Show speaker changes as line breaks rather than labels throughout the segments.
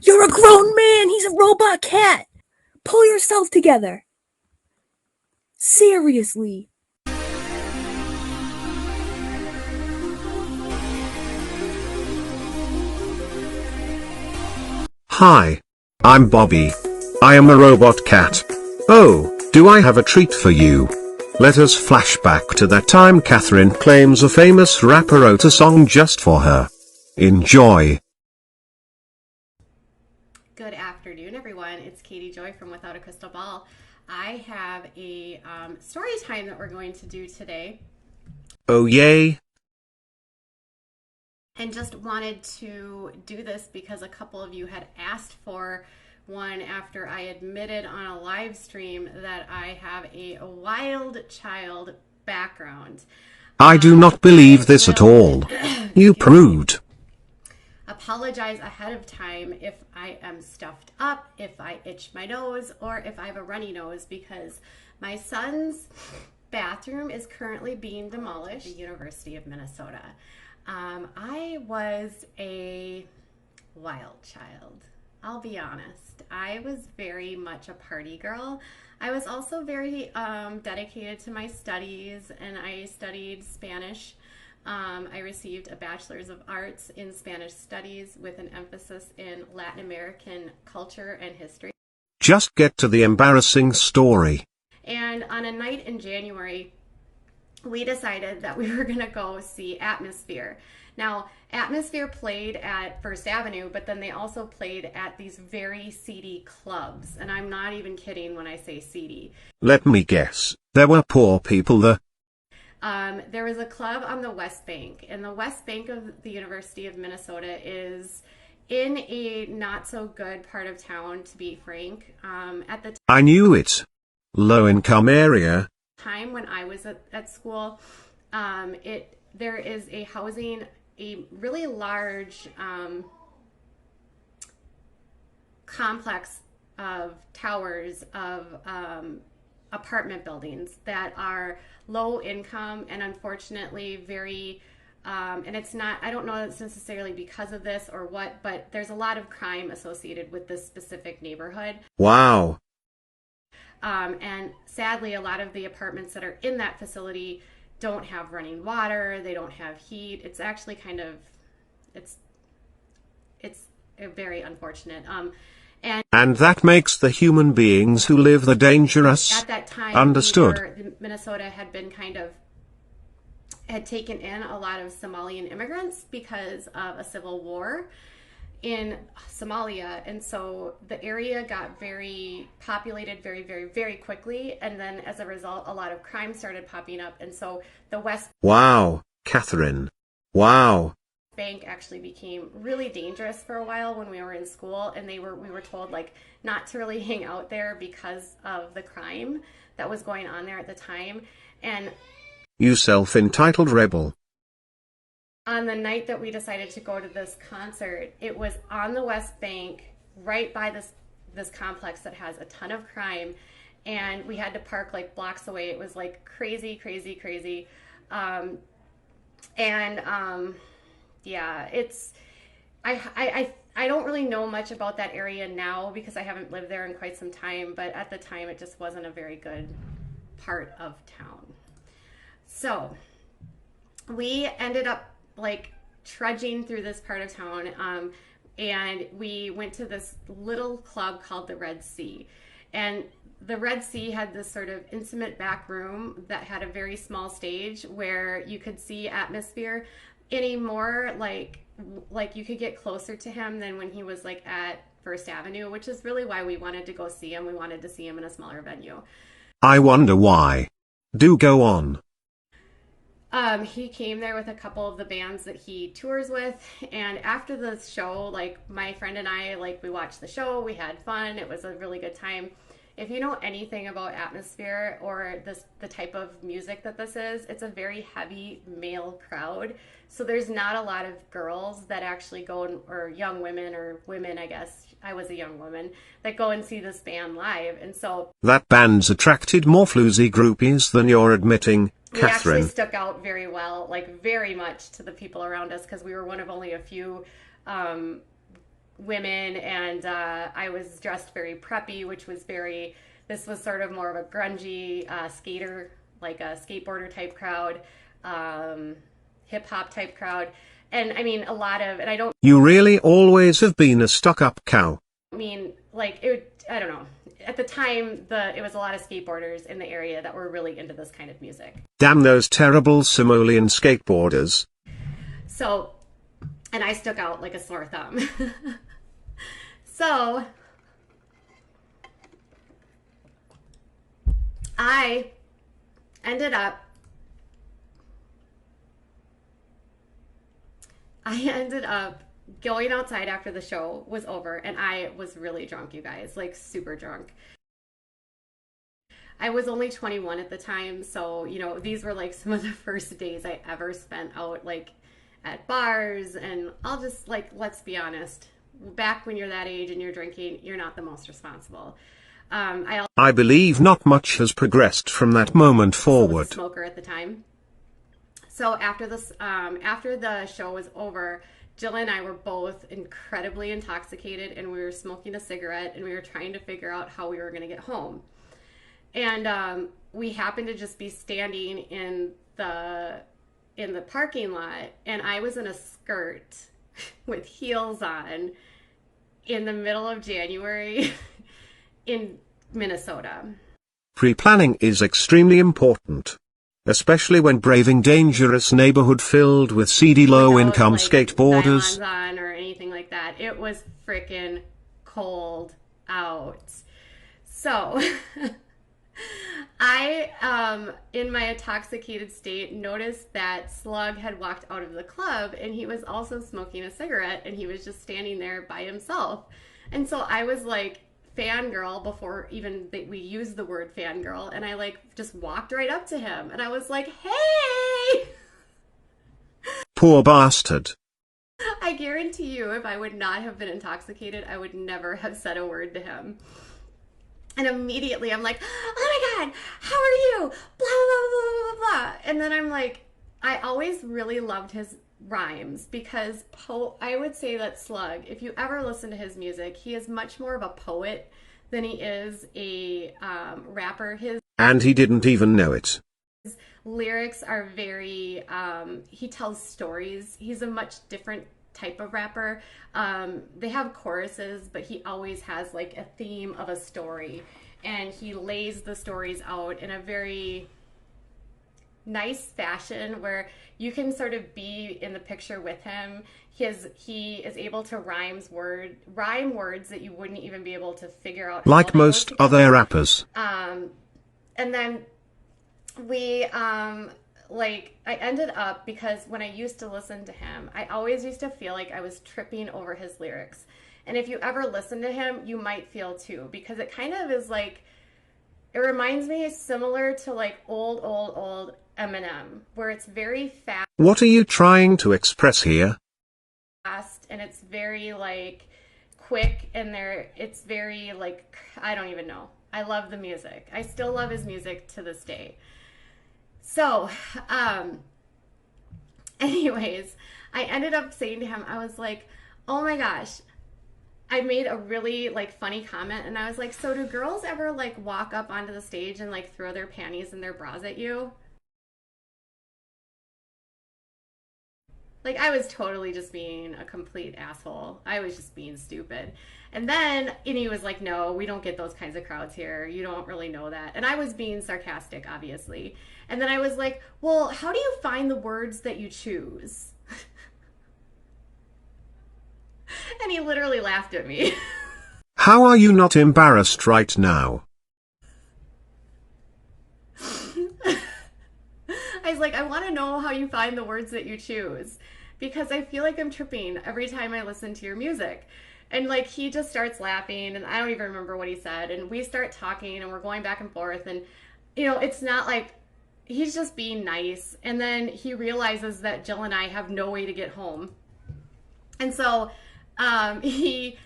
You're a grown man! He's a robot cat! Pull yourself together! Seriously.
Hi. I'm Bobby. I am a robot cat. Oh, do I have a treat for you? Let us flash back to that time Catherine claims a famous rapper wrote a song just for her. Enjoy.
Good afternoon, everyone. It's Katie Joy from Without a Crystal Ball. I have a story time that we're going to do today.
Oh yay.
And just wanted to do this because a couple of you had asked for one after I admitted on a live stream that I have a wild child background.
I do not believe this at all. You prude.
Apologize ahead of time if I am stuffed up, if I itch my nose, or if I have a runny nose, because my son's bathroom is currently being demolished at the University of Minnesota. I was a wild child. I'll be honest. I was very much a party girl. I was also very dedicated to my studies, and I studied Spanish. I received a Bachelor's of Arts in Spanish Studies with an emphasis in Latin American culture and history.
Just get to the embarrassing story.
And on a night in January, we decided that we were going to go see Atmosphere. Now, Atmosphere played at First Avenue, but then they also played at these very seedy clubs. And I'm not even kidding when I say seedy.
Let me guess. There were poor people there.
There was a club on the West Bank, and the West Bank of the University of Minnesota is in a not so good part of town, to be frank. At the
I knew it. Low income area.
Time when I was at school, there is a really large complex of towers of apartment buildings that are low income and unfortunately very and it's not, I don't know if it's necessarily because of this or what, but there's a lot of crime associated with this specific neighborhood.
Wow.
And sadly, a lot of the apartments that are in that facility don't have running water, they don't have heat. It's actually kind of, it's very unfortunate.
And that makes the human beings who live there dangerous.
At that time,
understood.
Minnesota had been had taken in a lot of Somalian immigrants because of a civil war in Somalia, and so the area got very populated very, very, very quickly, and then as a result, a lot of crime started popping up, and so the West
Wow, Catherine. Wow.
Bank actually became really dangerous for a while when we were in school, and we were told like not to really hang out there because of the crime that was going on there at the time. And
you self-entitled rebel.
On the night that we decided to go to this concert, it was on the West Bank, right by this complex that has a ton of crime, and we had to park like blocks away. It was like crazy, crazy, crazy. Yeah, it's I don't really know much about that area now because I haven't lived there in quite some time, but at the time it just wasn't a very good part of town. So we ended up like trudging through this part of town, and we went to this little club called the Red Sea. And the Red Sea had this sort of intimate back room that had a very small stage where you could see Atmosphere anymore, like you could get closer to him than when he was like at First Avenue, which is really why we wanted to go see him. We wanted to see him in a smaller venue.
I wonder why. Do go on.
He came there with a couple of the bands that he tours with, and after the show, like my friend and I, like we watched the show, we had fun, it was a really good time. If you know anything about Atmosphere or the type of music that this is, it's a very heavy male crowd. So there's not a lot of girls that actually go, or young women, or women, I guess. I was a young woman, that go and see this band live. And so
that band's attracted more floozy groupies than you're admitting,
we
Catherine.
Actually stuck out very well, like very much to the people around us, because we were one of only a few women, and I was dressed very preppy, which was very, this was sort of more of a grungy skater, like a skateboarder type crowd, hip hop type crowd. And I mean, a lot of, and I don't
You really always have been a stuck-up cow.
mean like it, I don't know. At the time, it was a lot of skateboarders in the area that were really into this kind of music.
Damn those terrible simoleon skateboarders.
So, and I stuck out like a sore thumb. So, I ended up going outside after the show was over, and I was really drunk, you guys, like super drunk. I was only 21 at the time, so, you know, these were like some of the first days I ever spent out, like, at bars, and I'll just, like, let's be honest, back when you're that age and you're drinking, you're not the most responsible.
I believe not much has progressed from that moment
was a
forward.
smoker at the time. So after the show was over, Jill and I were both incredibly intoxicated, and we were smoking a cigarette, and we were trying to figure out how we were going to get home. And we happened to just be standing in the parking lot, and I was in a skirt with heels on in the middle of January in Minnesota.
Pre-planning is extremely important, especially when braving dangerous neighborhood filled with seedy low-income
Like
skateboarders.
nylons on or anything like that. It was freaking cold out. So I, in my intoxicated state, noticed that Slug had walked out of the club, and he was also smoking a cigarette, and he was just standing there by himself. And so I was like, fangirl, before even we used the word fangirl, and I like just walked right up to him, and I was like, hey!
Poor bastard.
I guarantee you, if I would not have been intoxicated, I would never have said a word to him. And immediately I'm like, oh my God, how are you? Blah, blah, blah, blah, blah, blah. And then I'm like, I always really loved his rhymes, because I would say that Slug, if you ever listen to his music, he is much more of a poet than he is a rapper.
And he didn't even know it.
Lyrics are very, he tells stories. He's a much different type of rapper. They have choruses, but he always has like a theme of a story, and he lays the stories out in a very nice fashion where you can sort of be in the picture with him. He is able to rhyme words that you wouldn't even be able to figure out.
Like most other rappers.
And then we like, I ended up, because when I used to listen to him, I always used to feel like I was tripping over his lyrics. And if you ever listen to him, you might feel too, because it kind of is like, it reminds me similar to like old Eminem, where it's very fast.
What are you trying to express here?
And it's very like quick, and it's very like, I don't even know. I love the music. I still love his music to this day. So, anyways, I ended up saying to him, I was like, oh my gosh, I made a really like funny comment, and I was like, so do girls ever like walk up onto the stage and like throw their panties and their bras at you? Like, I was totally just being a complete asshole. I was just being stupid. And he was like, no, we don't get those kinds of crowds here. You don't really know that. And I was being sarcastic, obviously. And then I was like, well, how do you find the words that you choose? And he literally laughed at me.
How are you not embarrassed right now?
I was like, I want to know how you find the words that you choose, because I feel like I'm tripping every time I listen to your music. And like, he just starts laughing, and I don't even remember what he said. And we start talking, and we're going back and forth. And, you know, it's not like he's just being nice. And then he realizes that Jill and I have no way to get home. And so he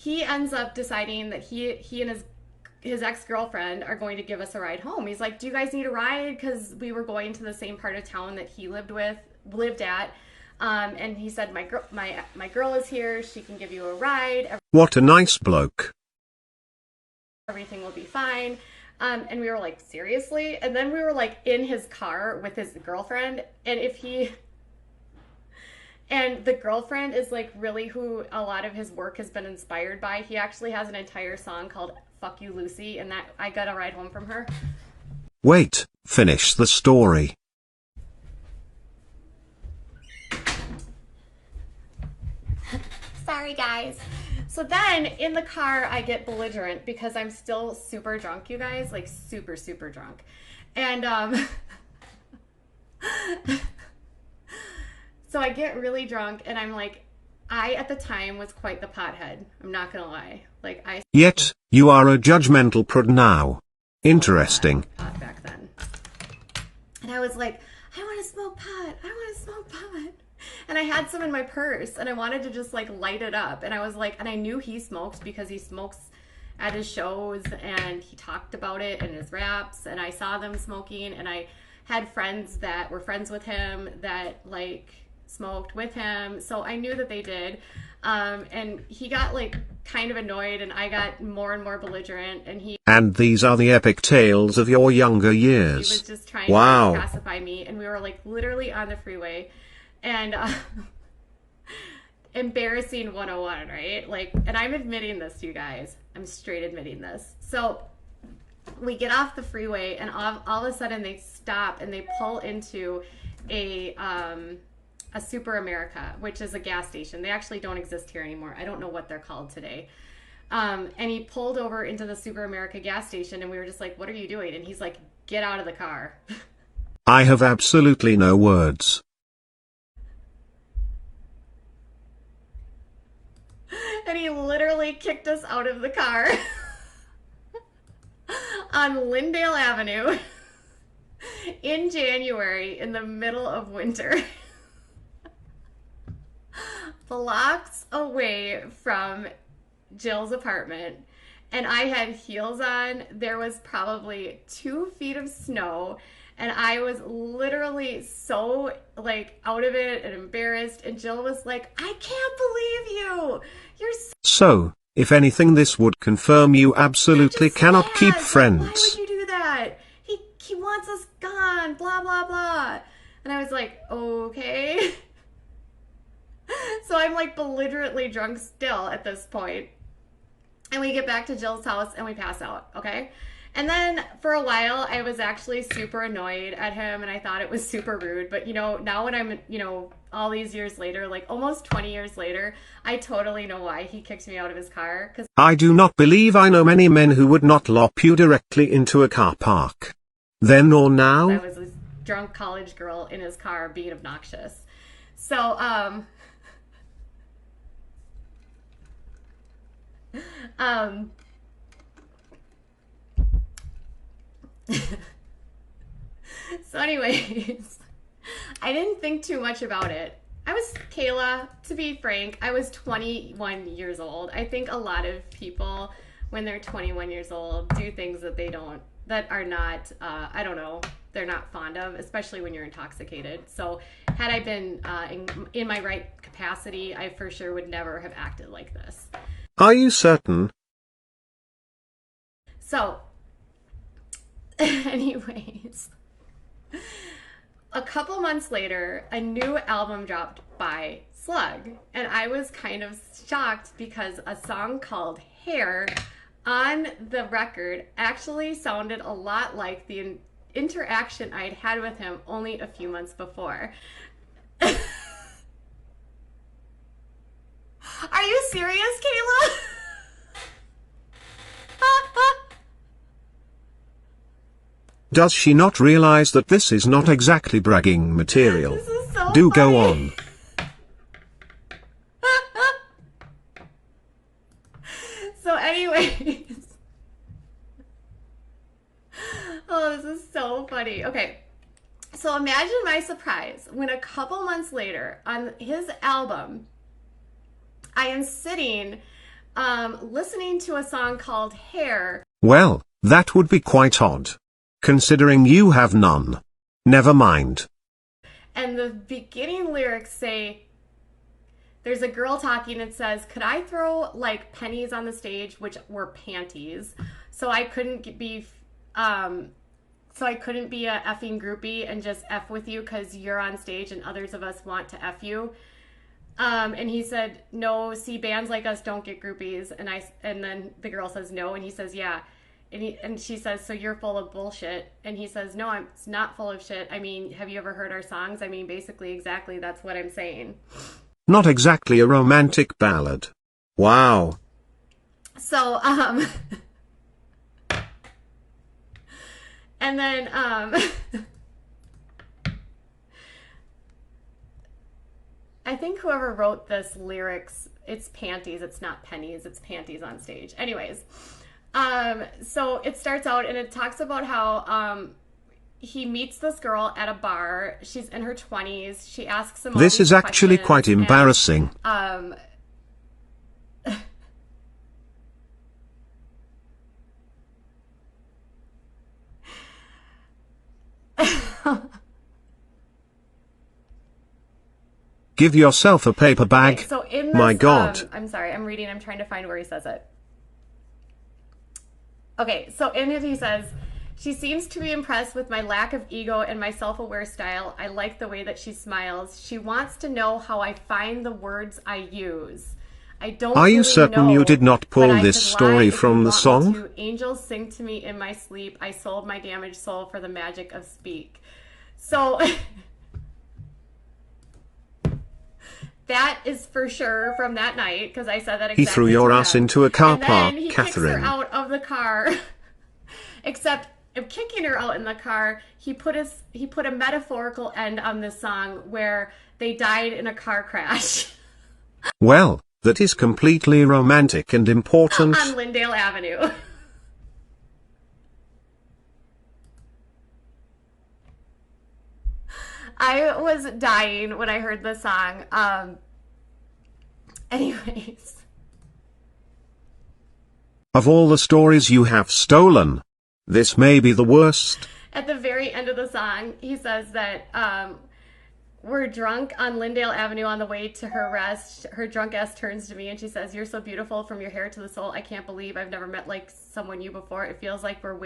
ends up deciding that he and his ex-girlfriend are going to give us a ride home. He's like, do you guys need a ride? Because we were going to the same part of town that he lived at. And he said, my girl is here. She can give you a ride.
What a nice bloke.
Everything will be fine. And we were like, seriously? And then we were like in his car with his girlfriend. And the girlfriend is like really who a lot of his work has been inspired by. He actually has an entire song called Fuck You Lucy, and that I got a ride home from her.
Wait, finish the story.
Sorry, guys. So then in the car, I get belligerent because I'm still super drunk, you guys, like super, super drunk. And so I get really drunk and I'm like, I at the time was quite the pothead. I'm not going to lie. Like
Yet, you are a judgmental prod now. Interesting.
Pot back then. And I was like, I want to smoke pot. I want to smoke pot. And I had some in my purse and I wanted to just like light it up. And I was like, and I knew he smoked because he smokes at his shows and he talked about it in his raps and I saw them smoking and I had friends that were friends with him that like smoked with him. So I knew that they did. And he got like kind of annoyed and I got more and more belligerent
And these are the epic tales of your younger years.
He was just trying
Wow.
to pacify me and we were like literally on the freeway. And embarrassing 101, right? Like, and I'm admitting this, you guys. I'm straight admitting this. So we get off the freeway, and all of a sudden they stop and they pull into a Super America, which is a gas station. They actually don't exist here anymore. I don't know what they're called today. And he pulled over into the Super America gas station, and we were just like, "What are you doing?" And he's like, "Get out of the car."
I have absolutely no words.
And he literally kicked us out of the car on Lyndale Avenue in January in the middle of winter. Blocks away from Jill's apartment. And I had heels on. There was probably 2 feet of snow. And I was literally so like out of it and embarrassed. And Jill was like, I can't believe you. You're
So, if anything, this would confirm you absolutely cannot
sad.
keep
Why
friends.
would you do that? He wants us gone, blah, blah, blah. And I was like, okay. So I'm like belligerently drunk still at this point. And we get back to Jill's house and we pass out, okay? And then for a while, I was actually super annoyed at him and I thought it was super rude. But, you know, now when I'm, you know, all these years later, like almost 20 years later, I totally know why he kicked me out of his car. Cause
I do not believe I know many men who would not lop you directly into a car park. Then or
I
now?
was this drunk college girl in his car being obnoxious. So, so anyways, I didn't think too much about it. I was Kayla, to be frank, I was 21 years old. I think a lot of people, when they're 21 years old, do things that are not, I don't know, they're not fond of, especially when you're intoxicated. So had I been in my right capacity, I for sure would never have acted like this.
Are you certain?
So, anyways, a couple months later, a new album dropped by Slug, and I was kind of shocked because a song called Hair on the record actually sounded a lot like the interaction I'd had with him only a few months before. Are you serious, Kayla?
Does she not realize that this is not exactly bragging material?
This is so
Do go
funny.
on.
So anyways. Oh, this is so funny. Okay. So imagine my surprise when a couple months later on his album, I am sitting listening to a song called Hair.
Well, that would be quite odd. Considering you have none. Never mind.
And the beginning lyrics say, there's a girl talking and says, could I throw like pennies on the stage, which were panties, so I couldn't be a effing groupie and just F with you because you're on stage and others of us want to F you. And he said, no, see, bands like us don't get groupies. And then the girl says no, and he says, yeah. And she says, so you're full of bullshit. And he says, no, I'm not full of shit. I mean, have you ever heard our songs? I mean, basically, exactly, that's what I'm saying.
Not exactly a romantic ballad. Wow.
So, and then, I think whoever wrote this lyrics, it's panties, it's not pennies, it's panties on stage. Anyways, so it starts out and it talks about how he meets this girl at a bar. She's in her 20s. She asks him all
This
these
is actually
questions,
quite embarrassing.
And,
Give yourself a paper bag.
okay, so in this,
My God.
I'm sorry, I'm reading, I'm trying to find where he says it. Okay, so in it he says, she seems to be impressed with my lack of ego and my self-aware style. I like the way that she smiles. She wants to know how I find the words I use. I don't
Are you
really
certain
know,
you did not pull
but I
this
could
story
lie if
from
you
the
want me
song?
to. Angels sing to me in my sleep. I sold my damaged soul for the magic of speak. So that is for sure from that night, because I said that exactly.
He threw your
to
ass
him.
into a car
And then
park,
he
Catherine.
kicks her out of the car. Except of kicking her out in the car, he put a metaphorical end on this song where they died in a car crash
Well, that is completely romantic and important.
on Lyndale Avenue. I was dying when I heard this song. Anyways.
Of all the stories you have stolen, this may be the worst.
At the very end of the song, he says that we're drunk on Lyndale Avenue on the way to her rest. Her drunk ass turns to me and she says, you're so beautiful from your hair to the soul. I can't believe I've never met like someone you before. It feels like I've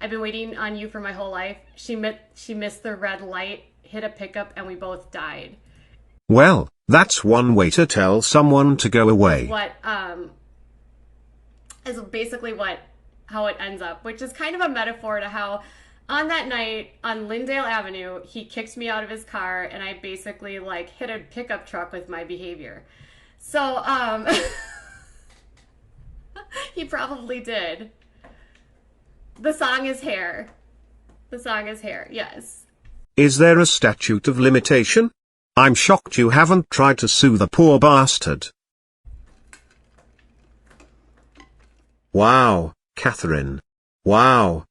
been waiting on you for my whole life. She missed the red light, hit a pickup, and we both died.
Well, that's one way to tell someone to go away.
What is basically how it ends up, which is kind of a metaphor to how on that night on Lyndale Avenue, he kicked me out of his car and I basically like hit a pickup truck with my behavior. So, he probably did. The song is Hair. The song is Hair, yes.
Is there a statute of limitation? I'm shocked you haven't tried to sue the poor bastard. Wow, Catherine. Wow.